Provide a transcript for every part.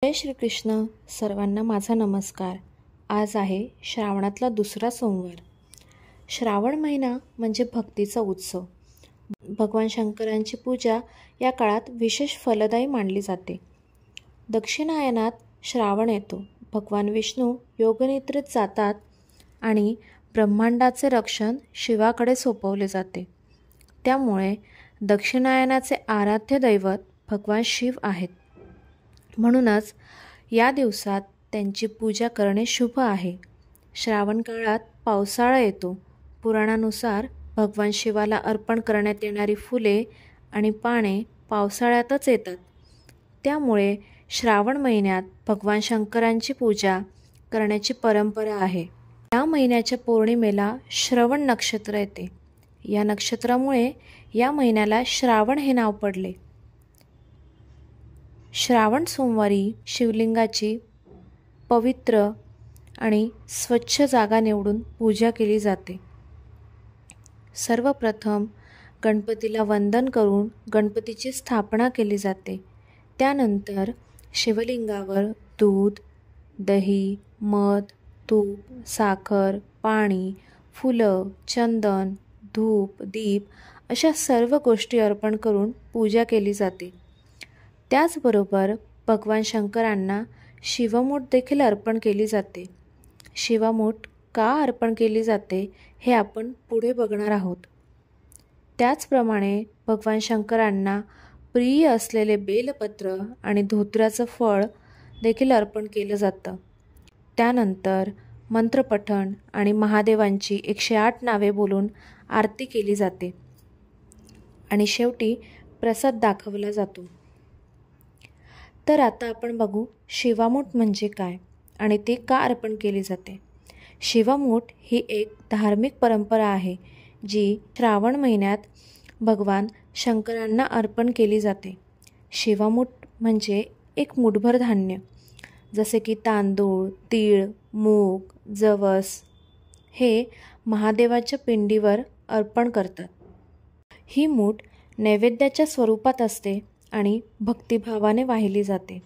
जय श्रीकृष्ण. सर्वांना माझा नमस्कार. आज आहे श्रावणातला दुसरा सोमवार. श्रावण महिना म्हणजे भक्तीचा उत्सव. भगवान शंकरांची पूजा या काळात विशेष फलदायी मानली जाते. दक्षिणायनात श्रावण येतो. भगवान विष्णू योगनिद्रेत जातात आणि ब्रह्मांडाचे रक्षण शिवाकडे सोपवले जाते. त्यामुळे दक्षिणायनाचे आराध्य दैवत भगवान शिव आहेत. म्हणूनच या दिवसात त्यांची पूजा करणे शुभ आहे. श्रावण काळात पावसाळा येतो. पुराणानुसार भगवान शिवाला अर्पण करण्यात येणारी फुले आणि पाने पावसाळ्यातच येतात. त्यामुळे श्रावण महिन्यात भगवान शंकरांची पूजा करण्याची परंपरा आहे. या महिन्याच्या पौर्णिमेला श्रवण नक्षत्र येते. या नक्षत्रामुळे या महिन्याला श्रावण हे नाव पडले. श्रावण सोमवारी शिवलिंगाची पवित्र आणि स्वच्छ जागा निवडून पूजा केली जाते. सर्वप्रथम गणपतीला वंदन करून गणपतीची स्थापना केली जाते. त्यानंतर शिवलिंगावर दूध, दही, मध, तूप, साखर, पाणी, फुलं, चंदन, धूप, दीप अशा सर्व गोष्टी अर्पण करून पूजा केली जाते. त्याचबरोबर भगवान शंकरांना शिवमूठ देखील अर्पण केली जाते. शिवमूठ का अर्पण केली जाते हे आपण पुढे बघणार आहोत. त्याचप्रमाणे भगवान शंकरांना प्रिय असलेले बेलपत्र आणि धोत्र्याचं फळ देखील अर्पण केलं जातं. त्यानंतर मंत्रपठण आणि महादेवांची 108 नावे बोलून आरती केली जाते आणि शेवटी प्रसाद दाखवला जातो. तर आता आपण बघू शिवामूठ म्हणजे काय आणि ते का अर्पण केले जाते. शिवामूठ ही एक धार्मिक परंपरा आहे जी श्रावण महिन्यात भगवान शंकरांना अर्पण केली जाते. शिवामूठ म्हणजे एक मूठभर धान्य जसे की तांदूळ, तीळ, मूग, जवस हे महादेवाच्या पिंडीवर अर्पण करतात. ही मूठ नैवेद्याच्या स्वरूपात असते आणि भक्तिभावाने वाहिली जाते.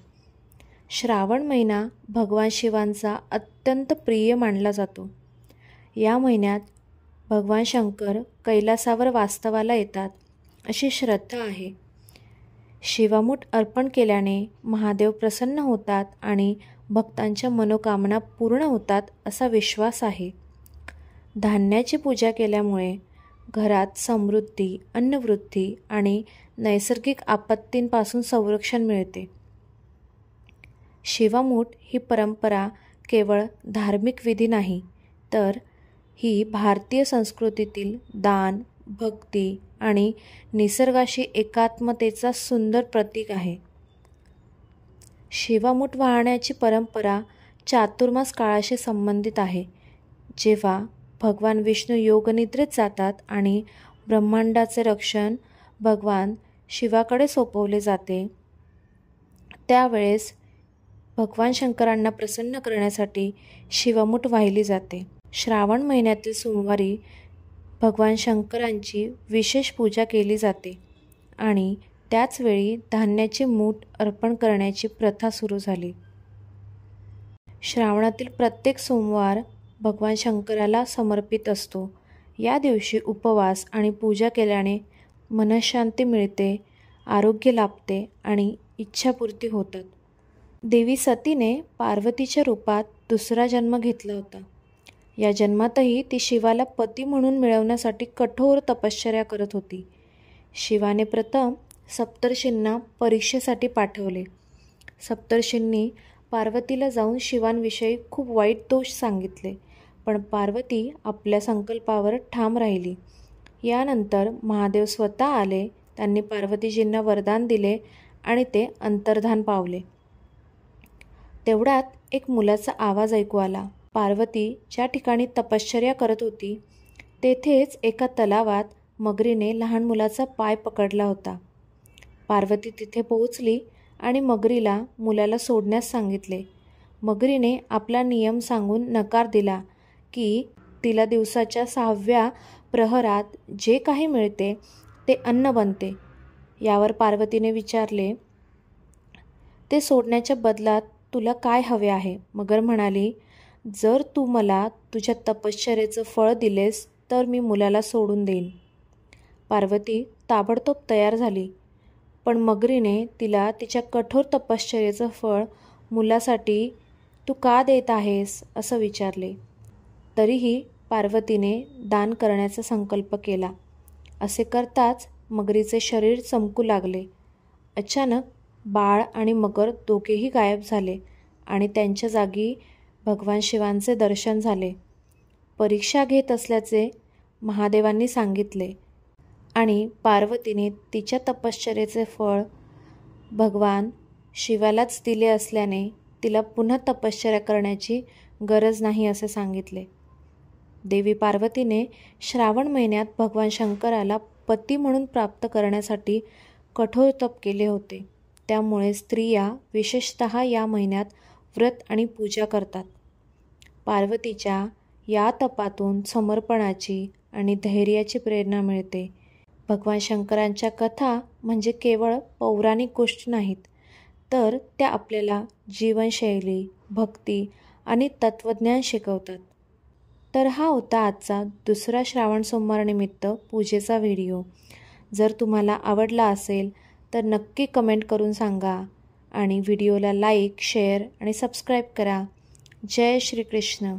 श्रावण महिना भगवान शिवांचा अत्यंत प्रिय मानला जातो. या महिन्यात भगवान शंकर कैलासावर वास्तवाला येतात अशी श्रद्धा आहे. शिवामूठ अर्पण केल्याने महादेव प्रसन्न होतात आणि भक्तांच्या मनोकामना पूर्ण होतात असा विश्वास आहे. धान्याची पूजा केल्यामुळे घरात समृद्धी, अन्नवृद्धी आणि नैसर्गिक आपत्तींपासून संरक्षण मिळते. शिवामूठ ही परंपरा केवळ धार्मिक विधी नाही, तर ही भारतीय संस्कृतीतील दान, भक्ती आणि निसर्गाशी एकात्मतेचा सुंदर प्रतीक आहे. शिवामूठ वाहण्याची परंपरा चातुर्मास काळाशी संबंधित आहे, जेव्हा भगवान विष्णू योगनिद्रेत जातात आणि ब्रह्मांडाचे रक्षण भगवान शिवाकडे सोपवले जाते. त्यावेळेस भगवान शंकरांना प्रसन्न करण्यासाठी शिवमूठ वाहिली जाते. श्रावण महिन्यातील सोमवारी भगवान शंकरांची विशेष पूजा केली जाते आणि त्याचवेळी धान्याची मूठ अर्पण करण्याची प्रथा सुरू झाली. श्रावणातील प्रत्येक सोमवार भगवान शंकराला समर्पित असतो. या दिवशी उपवास आणि पूजा केल्याने मनःशांती मिळते, आरोग्य लाभते आणि इच्छापूर्ती होतात. देवी सतीने पार्वतीच्या रूपात दुसरा जन्म घेतला होता. या जन्मातही ती शिवाला पती म्हणून मिळवण्यासाठी कठोर तपश्चर्या करत होती. शिवाने प्रथम सप्तर्षींना परीक्षेसाठी पाठवले. सप्तर्षींनी पार्वतीला जाऊन शिवांविषयी खूप वाईट दोष सांगितले, पण पार्वती आपल्या संकल्पावर ठाम राहिली. यानंतर महादेव स्वतः आले. त्यांनी पार्वतीजींना वरदान दिले आणि ते अंतर्धान पावले. तेवढ्यात एक मुलाचा आवाज ऐकू आला. पार्वती ज्या ठिकाणी तपश्चर्या करत होती तेथेच एका तलावात मगरीने लहान मुलाचा पाय पकडला होता. पार्वती तिथे पोहोचली आणि मगरीला मुलाला सोडण्यास सांगितले. मगरीने आपला नियम सांगून नकार दिला की तिला दिवसाच्या 6व्या प्रहरात जे काही मिळते ते अन्न बनते. यावर पार्वतीने विचारले, ते सोडण्याच्या बदलात तुला काय हवे आहे? मगर म्हणाली, जर तू मला तुझ्या तपश्चर्येचं फळ दिलेस तर मी मुलाला सोडून देईन. पार्वती ताबडतोब तयार झाली, पण मगरीने तिला तिच्या कठोर तपश्चर्येचं फळ मुलासाठी तू का देत आहेस असं विचारले. तरीही पार्वतीने दान करण्याचा संकल्प केला. असे करताच मगरीचे शरीर चमकू लागले. अचानक बाळ आणि मगर दोघेही गायब झाले आणि त्यांच्या जागी भगवान शिवांचे दर्शन झाले. परीक्षा घेत असल्याचे महादेवांनी सांगितले आणि पार्वतीने तिच्या तपश्चर्येचे फळ भगवान शिवालाच दिले असल्याने तिला पुन्हा तपश्चर्या करण्याची गरज नाही असे सांगितले. देवी पार्वतीने श्रावण महिन्यात भगवान शंकराला पती म्हणून प्राप्त करण्यासाठी कठोर तप केले होते. त्यामुळे स्त्रिया विशेषतः या महिन्यात व्रत आणि पूजा करतात. पार्वतीच्या या तपातून समर्पणाची आणि धैर्याची प्रेरणा मिळते. भगवान शंकरांच्या कथा म्हणजे केवळ पौराणिक गोष्टी नाहीत, तर त्या आपल्याला जीवनशैली, भक्ती आणि तत्त्वज्ञान शिकवतात. तर हा होता आजचा दुसरा श्रावण सोमवारनिमित्त पूजेचा व्हिडिओ. जर तुम्हाला आवडला असेल तर नक्की कमेंट करून सांगा आणि व्हिडिओला लाईक, शेअर आणि सबस्क्राईब करा. जय श्री कृष्ण.